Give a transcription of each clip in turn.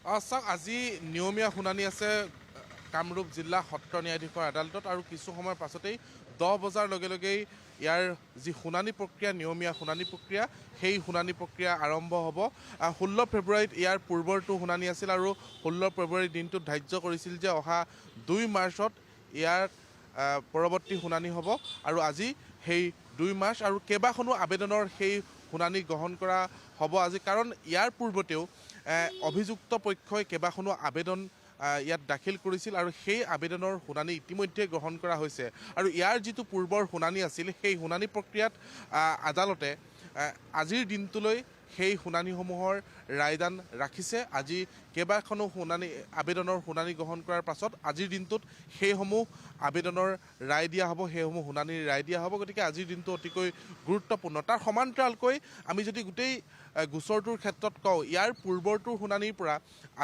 চাওক আজি নিয়মীয়া শুনানি আছে কামৰূপ জিলা সত্ৰ ন্যায়াধীশৰ আদালতত আৰু কিছু সময়ৰ পাছতেই 10 বজাৰ লগে লগেই ইয়াৰ যি শুনানি প্ৰক্ৰিয়া নিয়মীয়া শুনানি প্ৰক্ৰিয়া সেই শুনানি প্ৰক্ৰিয়া আৰম্ভ হ'ব 16 ফেব্ৰুৱাৰীত ইয়াৰ পূৰ্বৰটো শুনানি আছিল আৰু 16 ফেব্ৰুৱাৰী দিনটোত ধাৰ্য কৰিছিল যে অহা 2 মাৰ্চত ইয়াৰ পৰৱৰ্তী শুনানি হ'ব আৰু আজি সেই 2 মাৰ্চ আৰু কেইবাখনো আবেদনৰ সেই শুনানি গ্ৰহণ কৰা হ'ব আজি কাৰণ ইয়াৰ পূৰ্বতেও অভিযুক্ত পক্ষই কেইবাখনো আবেদন ইয়াত দাখিল কৰিছিল আৰু সেই আবেদনৰ শুনানি ইতিমধ্যে গ্ৰহণ কৰা হৈছে আৰু ইয়াৰ যিটো পূৰ্বৰ শুনানি আছিল সেই শুনানি প্ৰক্ৰিয়াত আদালতে আজিৰ দিনটোলৈ সেই শুনানিসমূহৰ ৰায়দান ৰাখিছে আজি কেইবাখনো শুনানি আবেদনৰ শুনানি গ্ৰহণ কৰাৰ পাছত আজিৰ দিনটোত সেইসমূহ আবেদনৰ ৰায় দিয়া হ'ব সেইসমূহ শুনানিৰ ৰায় দিয়া হ'ব গতিকে আজিৰ দিনটো অতিকৈ গুৰুত্বপূৰ্ণ তাৰ সমান্তৰালকৈ আমি যদি গোটেই গোচৰটোৰ ক্ষেত্ৰত কওঁ ইয়াৰ পূৰ্বৰটোৰ শুনানিৰ পৰা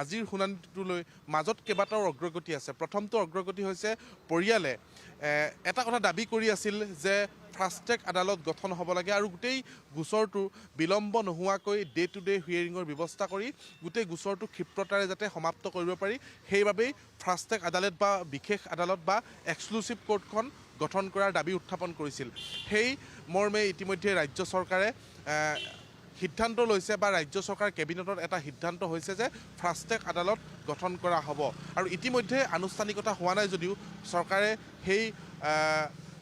আজিৰ শুনানিটোলৈ মাজত কেইবাটাও অগ্ৰগতি আছে প্ৰথমটো অগ্ৰগতি হৈছে পৰিয়ালে এটা কথা দাবী কৰি আছিল যে ফাষ্ট ট্ৰেক আদালত গঠন হ'ব লাগে আৰু গোটেই গোচৰটো বিলম্ব নোহোৱাকৈ ডে টু ডে হিয়াৰিঙৰ ব্যৱস্থা কৰি গোটেই গোচৰটো ক্ষিপ্ৰতাৰে যাতে সমাপ্ত কৰিব পাৰি সেইবাবেই ফাষ্ট ট্ৰেক আদালত বা বিশেষ আদালত বা এক্সক্লুচিভ কোৰ্টখন গঠন কৰাৰ দাবী উত্থাপন কৰিছিল সেই মৰ্মে ইতিমধ্যে ৰাজ্য চৰকাৰে সিদ্ধান্ত লৈছে বা ৰাজ্য চৰকাৰ কেবিনেটত এটা সিদ্ধান্ত হৈছে যে ফাষ্ট ট্ৰেক আদালত গঠন কৰা হ'ব আৰু ইতিমধ্যে আনুষ্ঠানিকতা হোৱা নাই যদিও চৰকাৰে সেই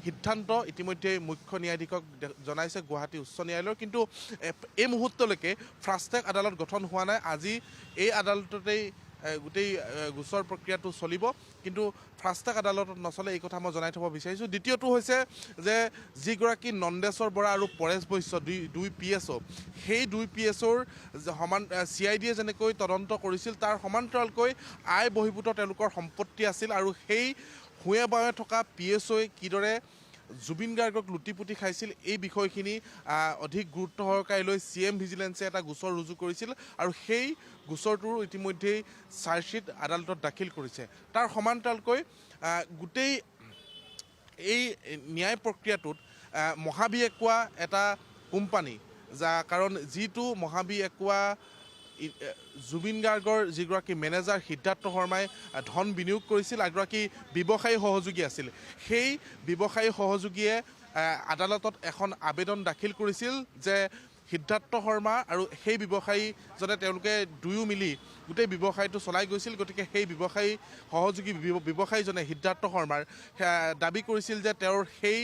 সিদ্ধান্ত ইতিমধ্যে মুখ্য ন্যায়াধীশক জনাইছে গুৱাহাটী উচ্চ ন্যায়ালয়ৰ কিন্তু এই মুহূৰ্তলৈকে ফাষ্ট ট্ৰেক আদালত গঠন হোৱা নাই আজি এই আদালততেই গোটেই গোচৰ প্ৰক্ৰিয়াটো চলিব কিন্তু ফাষ্ট ট্ৰেক আদালতত নচলে এই কথা মই জনাই থ'ব বিচাৰিছোঁ দ্বিতীয়টো হৈছে যে যিগৰাকী নন্দেশ্বৰ বৰা আৰু পৰেশ বৈশ্য দুই PSO সেই দুই PSOৰ CID যেনেকৈ তদন্ত কৰিছিল তাৰ সমান্তৰালকৈ আয় বহিৰ্ভূত তেওঁলোকৰ সম্পত্তি আছিল আৰু সেই হুৱে বাৱে থকা PSOই কিদৰে জুবিন গাৰ্গক লুটিপুটি খাইছিল এই বিষয়খিনি অধিক গুৰুত্ব সহকাৰে লৈ CM ভিজিলেন্সে এটা গোচৰ ৰুজু কৰিছিল আৰু সেই গোচৰটোৰ ইতিমধ্যেই চাৰ্জশ্বিট আদালতত দাখিল কৰিছে তাৰ সমান্তৰালকৈ গোটেই এই ন্যায় প্ৰক্ৰিয়াটোত মহাবী একুৱা এটা কোম্পানী কাৰণ যিটো মহাবী একুৱা জুবিন গাৰ্গৰ যিগৰাকী মেনেজাৰ সিদ্ধাৰ্থ শৰ্মাই ধন বিনিয়োগ কৰিছিল এগৰাকী ব্যৱসায়ী সহযোগী আছিল সেই ব্যৱসায়ী সহযোগীয়ে আদালতত এখন আবেদন দাখিল কৰিছিল যে সিদ্ধাৰ্থ শৰ্মা আৰু সেই ব্যৱসায়ীজনে তেওঁলোকে দুয়ো মিলি গোটেই ব্যৱসায়টো চলাই গৈছিল গতিকে সেই ব্যৱসায়ী সহযোগী ব্যৱসায়ীজনে সিদ্ধাৰ্থ শৰ্মাৰ দাবী কৰিছিল যে তেওঁৰ সেই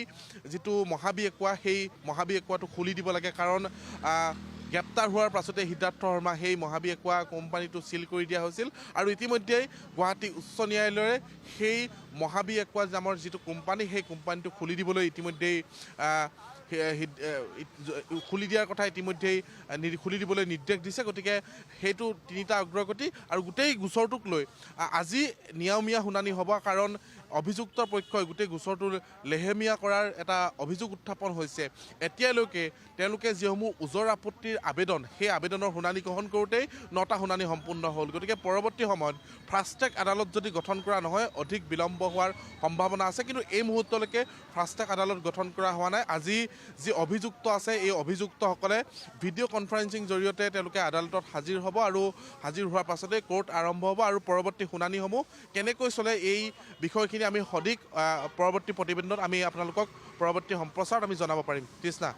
যিটো মহাবী একুৱা সেই মহাবী একুৱাটো খুলি দিব লাগে কাৰণ গ্ৰেপ্তাৰ হোৱাৰ পাছতে সিদ্ধাৰ্থ শৰ্মা সেই মহাবী একুৱা কোম্পানীটো চিল কৰি দিয়া হৈছিল আৰু ইতিমধ্যেই গুৱাহাটী উচ্চ ন্যায়ালয়ে সেই মহাবী একুৱা নামৰ যিটো কোম্পানী সেই কোম্পানীটো খুলি দিবলৈ ইতিমধ্যেই খুলি দিয়াৰ কথা ইতিমধ্যেই খুলি দিবলৈ নিৰ্দেশ দিছে গতিকে সেইটো তিনিটা অগ্ৰগতি আৰু গোটেই গোচৰটোক লৈ আজি নিয়মীয়া শুনানি হ'ব কাৰণ অভিযুক্ত পক্ষই গোটেই গোচৰটো লেহেমীয়া কৰাৰ এটা অভিযোগ উত্থাপন হৈছে এতিয়ালৈকে তেওঁলোকে যিসমূহ ওজৰ আপত্তিৰ আবেদন সেই আবেদনৰ শুনানি গ্ৰহণ কৰোঁতেই 9টা শুনানি সম্পূৰ্ণ হ'ল গতিকে পৰৱৰ্তী সময়ত ফাষ্ট ট্ৰেক আদালত যদি গঠন কৰা নহয় অধিক বিলম্ব হোৱাৰ সম্ভাৱনা আছে কিন্তু এই মুহূৰ্তলৈকে ফাষ্ট ট্ৰেক আদালত গঠন কৰা হোৱা নাই আজি যি অভিযুক্ত আছে এই অভিযুক্তসকলে ভিডিঅ' কনফাৰেন্সিং জৰিয়তে তেওঁলোকে আদালতত হাজিৰ হ'ব আৰু হাজিৰ হোৱাৰ পাছতে কোৰ্ট আৰম্ভ হ'ব আৰু পৰৱৰ্তী শুনানিসমূহ কেনেকৈ চলে এই বিষয়খিনি আমি সঠিক পৰৱৰ্তী প্ৰতিবেদনত আমি আপোনালোকক পৰৱৰ্তী সম্প্ৰচাৰত আমি জনাব পাৰিম তৃষ্ণা